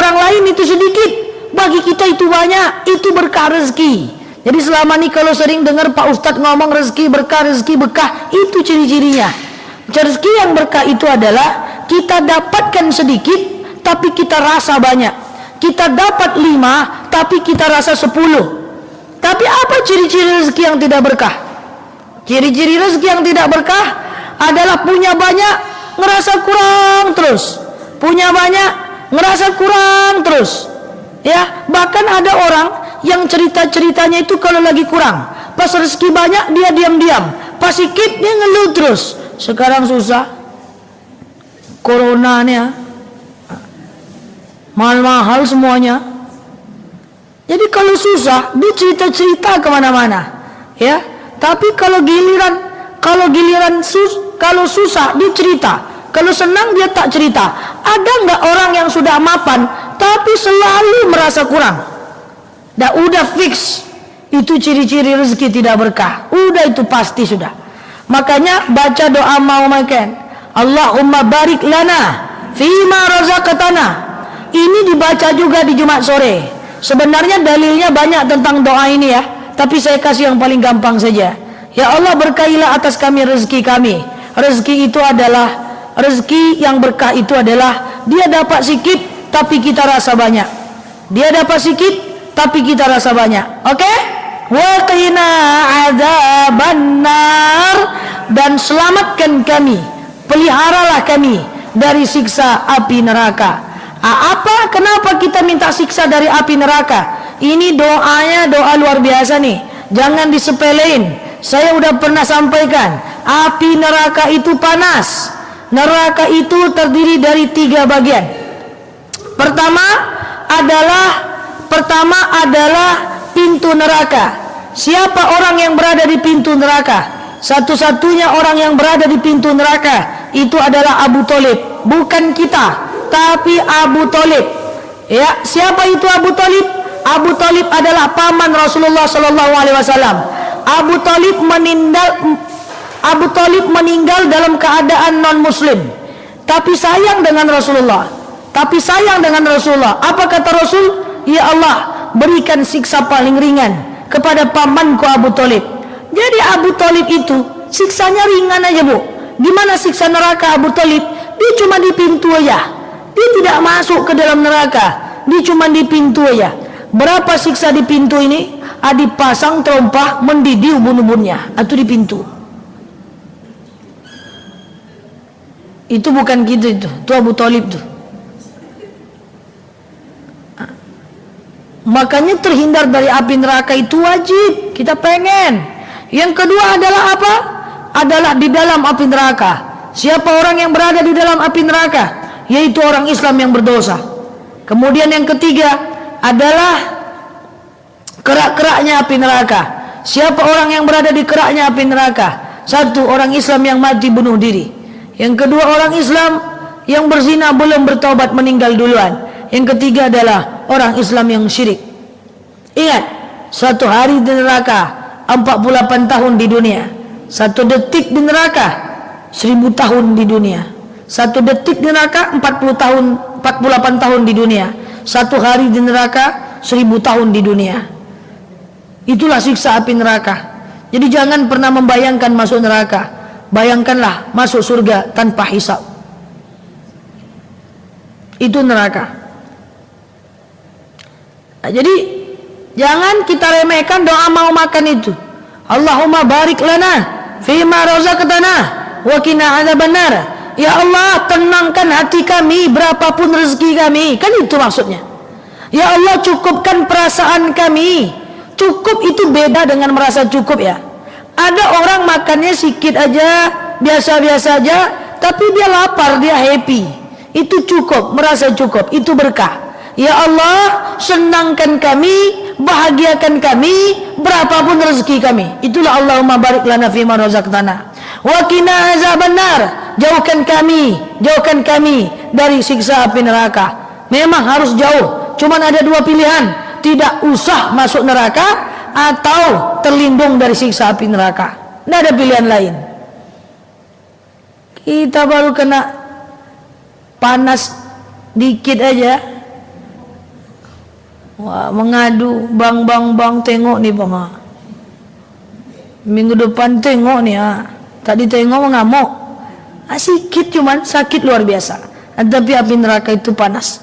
orang lain itu sedikit, bagi kita itu banyak. Itu berkah rezeki. Jadi selama ini kalau sering dengar Pak Ustadz ngomong rezeki berkah, itu ciri-cirinya. Rezeki yang berkah itu adalah kita dapatkan sedikit tapi kita rasa banyak. Kita dapat 5 tapi kita rasa 10. Tapi apa ciri-ciri rezeki yang tidak berkah? Ciri-ciri rezeki yang tidak berkah adalah punya banyak, ngerasa kurang terus. Punya banyak, ngerasa kurang terus. Ya, bahkan ada orang yang cerita-ceritanya itu kalau lagi kurang, pas rezeki banyak dia diam-diam, pas sikit dia ngeluh terus. Sekarang susah, coronanya mahal-mahal semuanya. Jadi kalau susah dia cerita-cerita kemana-mana, ya. Tapi kalau susah dia cerita, kalau senang dia tak cerita. Ada nggak orang yang sudah mapan tapi selalu merasa kurang? Udah fix, itu ciri-ciri rezeki tidak berkah. Udah itu pasti sudah. Makanya baca doa mau makan, Allahumma barik lana fima razaqtana. Ini dibaca juga di Jumat sore. Sebenarnya dalilnya banyak tentang doa ini ya, tapi saya kasih yang paling gampang saja. Ya Allah, berkahilah atas kami rezeki kami. Rezeki itu adalah, rezeki yang berkah itu adalah dia dapat sedikit tapi kita rasa banyak. Dia dapat sedikit tapi kita rasa banyak. Oke? Wa qina adzabannar, dan selamatkan kami, peliharalah kami dari siksa api neraka. Kenapa kita minta siksa dari api neraka? Ini doanya doa luar biasa nih. Jangan disepelein. Saya udah pernah sampaikan, api neraka itu panas. Neraka itu terdiri dari 3 bagian. Pertama adalah pintu neraka. Siapa orang yang berada di pintu neraka? Satu-satunya orang yang berada di pintu neraka itu adalah Abu Thalib. Bukan kita, tapi Abu Thalib. Ya, siapa itu Abu Thalib? Abu Thalib adalah paman Rasulullah SAW. Abu Thalib meninggal dalam keadaan non-muslim, tapi sayang dengan Rasulullah. Apa kata Rasul? Ya Allah, berikan siksa paling ringan kepada pamanku Abu Thalib. Jadi Abu Thalib itu siksanya ringan aja, Bu. Gimana siksa neraka Abu Thalib? Dia cuma di pintu aja. Dia tidak masuk ke dalam neraka. Dia cuma di pintu aja. Berapa siksa di pintu ini? Dipasang terompah mendidih ubun-ubunnya. Itu di pintu. Itu bukan gitu itu. Itu Abu Thalib tuh. Makanya terhindar dari api neraka itu wajib. Kita pengen. Yang kedua adalah apa? Adalah di dalam api neraka. Siapa orang yang berada di dalam api neraka? Yaitu orang Islam yang berdosa. Kemudian yang ketiga adalah kerak-keraknya api neraka. Siapa orang yang berada di keraknya api neraka? Satu, orang Islam yang mati bunuh diri. Yang kedua, orang Islam yang berzina belum bertobat meninggal duluan. Yang ketiga adalah orang Islam yang syirik. Ingat, satu hari di neraka 48 tahun di dunia. Satu detik di neraka 1000 tahun di dunia. Satu detik di neraka 48 tahun di dunia. Satu hari di neraka 1000 tahun di dunia. Itulah siksa api neraka. Jadi jangan pernah membayangkan masuk neraka. Bayangkanlah masuk surga tanpa hisab. Itu neraka. Nah, jadi jangan kita remehkan doa mau makan itu. Allahumma barik lana fima razaqtana wa qina adzabannar. Ya Allah, tenangkan hati kami berapapun rezeki kami. Kan itu maksudnya. Ya Allah, cukupkan perasaan kami. Cukup itu beda dengan merasa cukup ya. Ada orang makannya sedikit aja, biasa-biasa aja, tapi dia lapar, dia happy. Itu cukup, merasa cukup, itu berkah. Ya Allah, senangkan kami, bahagiakan kami berapapun rezeki kami. Itulah Allahumma barik lana fima razaqtana wa qina azabannar. Jauhkan kami dari siksa api neraka. Memang harus jauh. Cuman ada 2 pilihan. Tidak usah masuk neraka atau terlindung dari siksa api neraka. Tidak ada pilihan lain. Kita baru kena panas dikit aja Wah, mengadu, bang, tengok nih bang. Minggu depan tengok nih Tadi tengok mengamuk. Sedikit cuman sakit luar biasa. Tapi api neraka itu panas.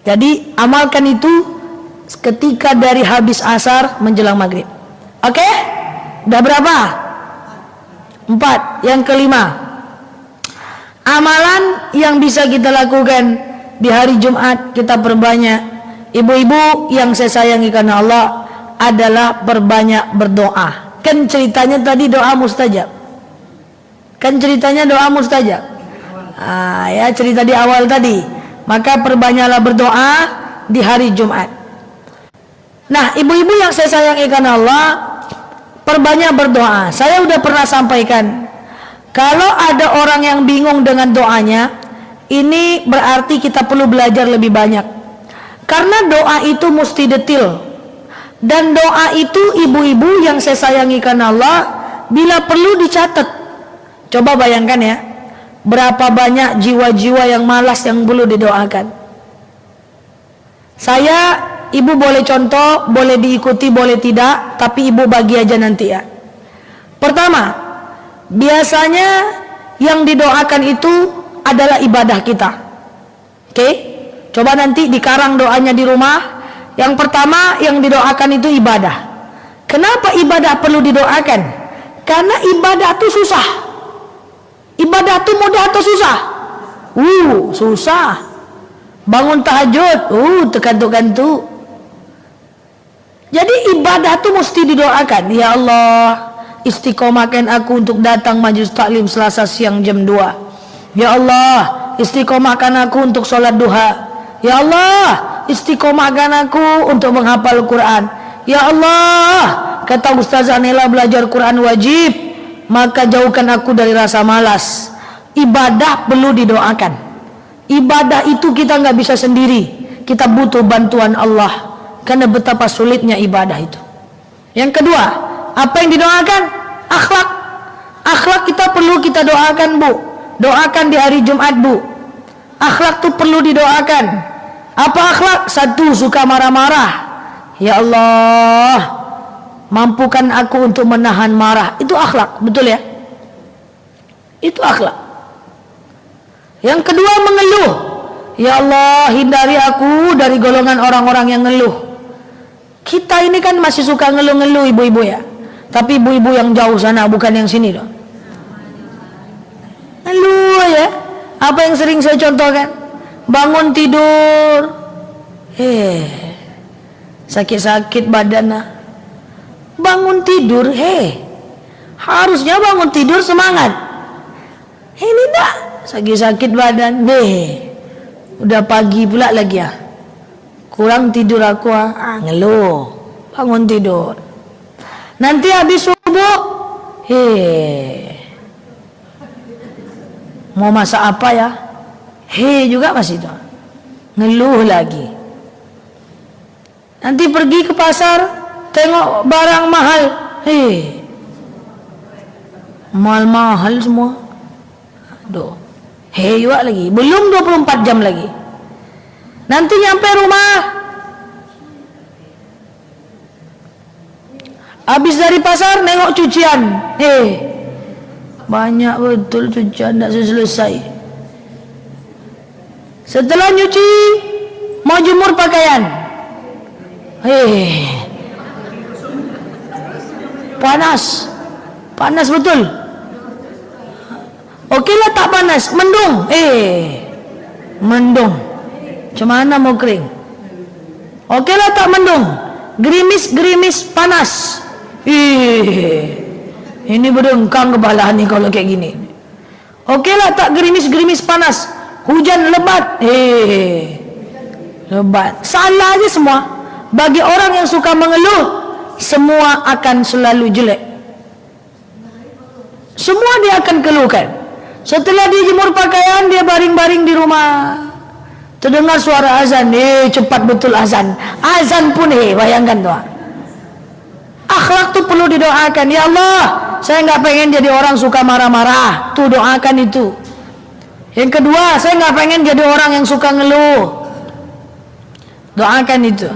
Jadi amalkan itu ketika dari habis asar menjelang maghrib. Oke? Udah berapa? 4. Yang kelima, amalan yang bisa kita lakukan di hari Jumat kita perbanyak. Ibu-ibu yang saya sayangi karena Allah adalah perbanyak berdoa. Kan ceritanya tadi doa mustajab. Ya cerita di awal tadi. Maka perbanyaklah berdoa di hari Jumat. Nah, ibu-ibu yang saya sayangi karena Allah, perbanyak berdoa. Saya udah pernah sampaikan, kalau ada orang yang bingung dengan doanya, ini berarti kita perlu belajar lebih banyak. Karena doa itu mesti detail. Dan doa itu ibu-ibu yang saya sayangi karena Allah, bila perlu dicatat. Coba bayangkan ya, berapa banyak jiwa-jiwa yang malas yang perlu didoakan. Ibu boleh contoh, boleh diikuti, boleh tidak, tapi ibu bagi aja nanti ya. Pertama, biasanya yang didoakan itu adalah ibadah kita. Oke? Coba nanti dikarang doanya di rumah. Yang pertama yang didoakan itu ibadah. Kenapa ibadah perlu didoakan? Karena ibadah itu susah. Ibadah itu mudah atau susah? Susah. Bangun tahajud, tekantuk-kantuk. Jadi ibadah itu mesti didoakan. Ya Allah, istiqomahkan aku untuk datang majelis taklim Selasa siang jam 2. Ya Allah, istiqomahkan aku untuk sholat duha. Ya Allah, istiqomahkan aku untuk menghafal Quran. Ya Allah, kata Ustazah Nela, belajar Quran wajib, maka jauhkan aku dari rasa malas. Ibadah perlu didoakan. Ibadah itu kita nggak bisa sendiri, kita butuh bantuan Allah. Karena betapa sulitnya ibadah itu. Yang kedua, apa yang didoakan? Akhlak. Akhlak kita perlu kita doakan, Bu. Doakan di hari Jumat, Bu. Akhlak itu perlu didoakan. Apa akhlak? 1, suka marah-marah. Ya Allah, mampukan aku untuk menahan marah. Itu akhlak, betul ya? Itu akhlak. Yang kedua, mengeluh. Ya Allah, hindari aku dari golongan orang-orang yang ngeluh. Kita ini kan masih suka ngeluh-ngeluh ibu-ibu ya. Tapi ibu-ibu yang jauh sana, bukan yang sini dong. Ngeluh ya. Apa yang sering saya contohkan? Bangun tidur, sakit-sakit badan. Bangun tidur, harusnya bangun tidur semangat. Ini enggak, sakit-sakit badan, udah pagi pula lagi ya. Kurang tidur aku, ngeluh. Bangun tidur. Nanti habis subuh, mau masak apa ya? Juga masih itu. Ngeluh lagi. Nanti pergi ke pasar, tengok barang mahal. Mahal-mahal semua. Aduh. Juga lagi. Belum 24 jam lagi. Nanti nyampe rumah, habis dari pasar nengok cucian, banyak betul cucian tidak selesai. Setelah nyuci, mau jemur pakaian, panas betul. Oke lah tak panas, mendung, mendung. Cemana mau kering? Oke lah tak mendung, gerimis panas. Ini berdengkang kepala nih kalau kayak gini. Oke lah tak gerimis panas, hujan lebat. Lebat. Salah aja semua. Bagi orang yang suka mengeluh, semua akan selalu jelek. Semua dia akan keluhkan. Setelah dia jemur pakaian, dia baring-baring di rumah. Terdengar suara azan, cepat betul azan. Azan pun bayangkan tuh. Akhlak tuh perlu didoakan. Ya Allah, saya nggak pengen jadi orang suka marah-marah. Tuh doakan itu. Yang kedua, saya nggak pengen jadi orang yang suka ngeluh. Doakan itu.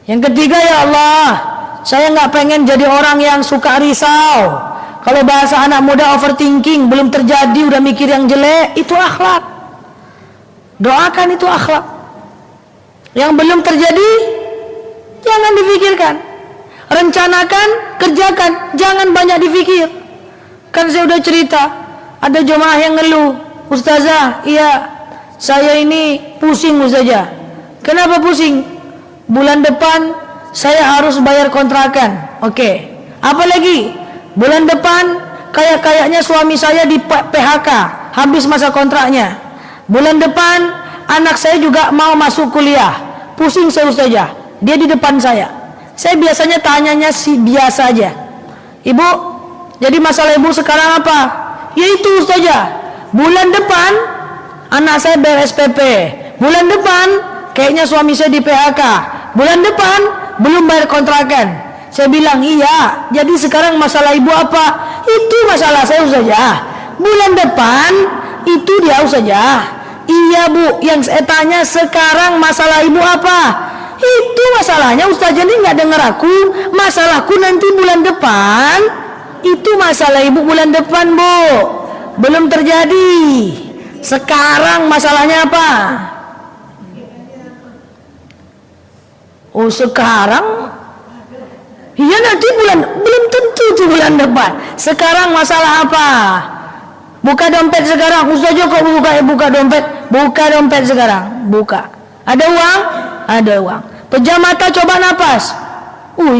Yang ketiga, ya Allah, saya nggak pengen jadi orang yang suka risau. Kalau bahasa anak muda overthinking, belum terjadi udah mikir yang jelek, itu akhlak. Doakan itu akhlak. Yang belum terjadi, jangan difikirkan. Rencanakan, kerjakan, jangan banyak dipikir. Kan saya udah cerita, ada jemaah yang ngeluh, Ustazah, iya, saya ini pusing Ustazah. Kenapa pusing? Bulan depan saya harus bayar kontrakan. Oke. Apa lagi? Bulan depan kayaknya suami saya di PHK, habis masa kontraknya. Bulan depan anak saya juga mau masuk kuliah. Pusing saya Ustazah. Dia di depan saya. Saya biasanya tanyanya si biasa aja. Ibu, jadi masalah ibu sekarang apa? Yaitu Ustazah, bulan depan anak saya bayar SPP. Bulan depan kayaknya suami saya di PHK. Bulan depan belum bayar kontrakan. Saya bilang, iya, jadi sekarang masalah ibu apa? Itu masalah saya Ustazah. Bulan depan itu dia Ustazah. Iya Bu, yang saya tanya sekarang masalah ibu apa? Itu masalahnya Ustazah ini nggak dengar aku. Masalahku nanti bulan depan. Itu masalah ibu bulan depan Bu. Belum terjadi. Sekarang masalahnya apa? Oh sekarang? Iya nanti belum tentu tuh bulan depan. Sekarang masalah apa? Buka dompet sekarang. Ustazah kok buka dompet? Buka dompet sekarang. Buka. Ada uang? Ada uang. Pejam mata, coba napas.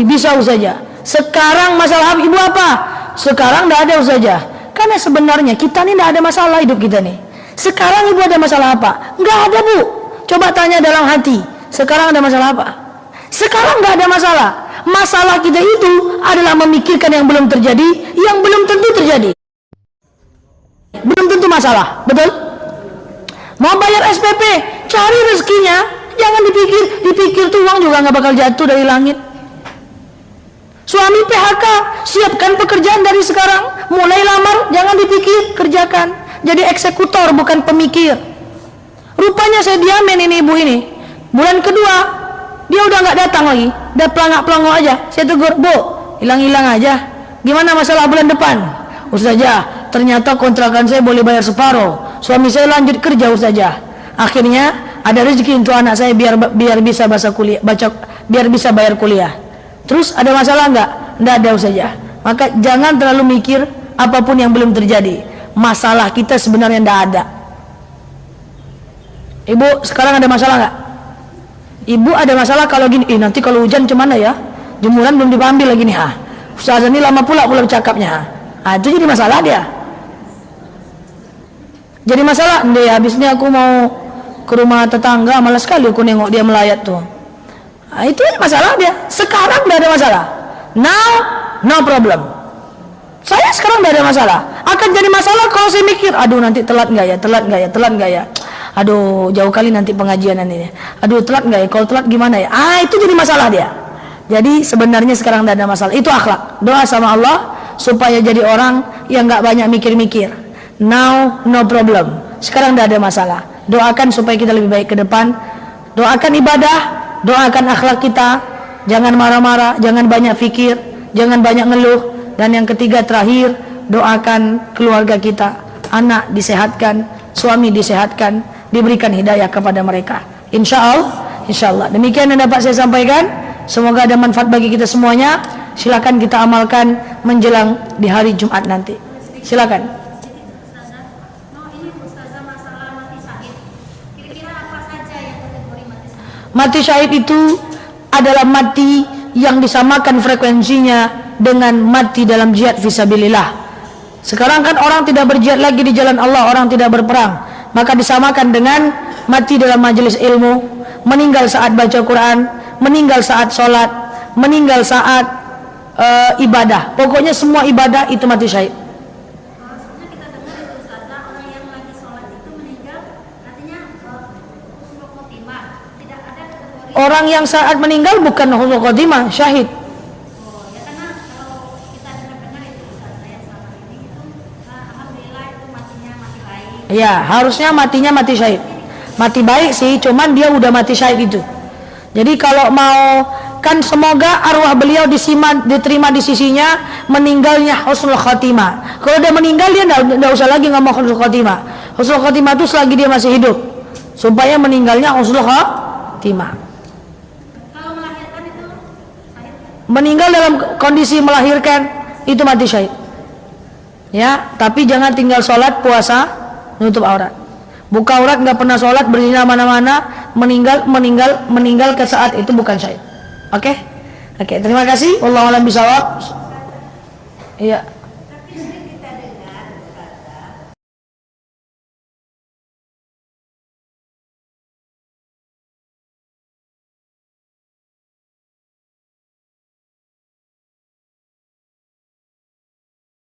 Bisa Ustazah. Sekarang masalah ibu apa? Sekarang tidak ada Ustazah. Karena sebenarnya kita ini tidak ada masalah hidup kita nih. Sekarang ibu ada masalah apa? Enggak ada Bu. Coba tanya dalam hati. Sekarang ada masalah apa? Sekarang nggak ada masalah. Masalah kita itu adalah memikirkan yang belum terjadi, yang belum tentu terjadi. Belum tentu masalah, betul? Mau bayar SPP, cari rezekinya, jangan dipikir tuh uang juga nggak bakal jatuh dari langit. Suami PHK, siapkan pekerjaan dari sekarang. Mulai lamar, jangan dipikir, kerjakan. Jadi eksekutor bukan pemikir. Rupanya saya diamin ini ibu ini. Bulan kedua, dia udah nggak datang lagi, udah pelangak-pelangok aja. Saya tegur, Bu, hilang-hilang aja. Gimana masalah bulan depan? Ustazah, ternyata kontrakan saya boleh bayar separuh. Suami saya lanjut kerja Ustazah. Akhirnya ada rezeki untuk anak saya biar bisa biar bisa bayar kuliah. Terus ada masalah nggak? Nggak ada Ustazah. Maka jangan terlalu mikir apapun yang belum terjadi. Masalah kita sebenarnya nggak ada. Ibu, sekarang ada masalah nggak? Ibu ada masalah kalau gini, nanti kalau hujan cuman ya, jemuran belum diambil lagi nih, Ustazah ini lama pula cakapnya, itu jadi masalah dia. Jadi masalah, habisnya aku mau ke rumah tetangga, malas sekali aku nengok dia melayat tuh. Itu masalah dia. Sekarang tidak ada masalah. Now, no problem. Saya sekarang tidak ada masalah. Akan jadi masalah kalau saya mikir, aduh nanti telat nggak ya. Aduh jauh kali nanti pengajian ini. Aduh telat nggak ya? Kalau telat gimana ya? Itu jadi masalah dia. Jadi sebenarnya sekarang tidak ada masalah. Itu akhlak. Doa sama Allah supaya jadi orang yang nggak banyak mikir-mikir. Now no problem. Sekarang tidak ada masalah. Doakan supaya kita lebih baik ke depan. Doakan ibadah, doakan akhlak kita. Jangan marah-marah, jangan banyak fikir, jangan banyak ngeluh. Dan yang ketiga terakhir, doakan keluarga kita, anak disehatkan, suami disehatkan, diberikan hidayah kepada mereka. Insya Allah. Demikian yang dapat saya sampaikan. Semoga ada manfaat bagi kita semuanya. Silakan kita amalkan menjelang di hari Jumat nanti. Silakan. Mati syahid itu adalah mati yang disamakan frekuensinya dengan mati dalam jihad fisabilillah. Sekarang kan orang tidak berjihad lagi di jalan Allah, orang tidak berperang, maka disamakan dengan mati dalam majelis ilmu, meninggal saat baca Quran, meninggal saat sholat, meninggal saat ibadah. Pokoknya semua ibadah itu mati syahid. Orang yang saat meninggal bukan husnul khotimah, syahid. Ya, harusnya matinya mati syahid. Mati baik sih, cuman dia udah mati syahid itu. Jadi kalau mau doakan semoga arwah beliau diterima di sisinya, meninggalnya husnul khatimah. Kalau dia meninggal dia enggak usah lagi ngomong husnul khatimah. Husnul khatimah itu selagi dia masih hidup, supaya meninggalnya husnul khatimah. Kalau melahirkan itu Meninggal dalam kondisi melahirkan itu mati syahid. Ya, tapi jangan tinggal sholat, puasa, nutup aurat. Buka aurat, nggak pernah sholat, berzina mana-mana, meninggal ke saat itu bukan syahid. Oke, terima kasih. Wallahu a'lam bishawab. Iya.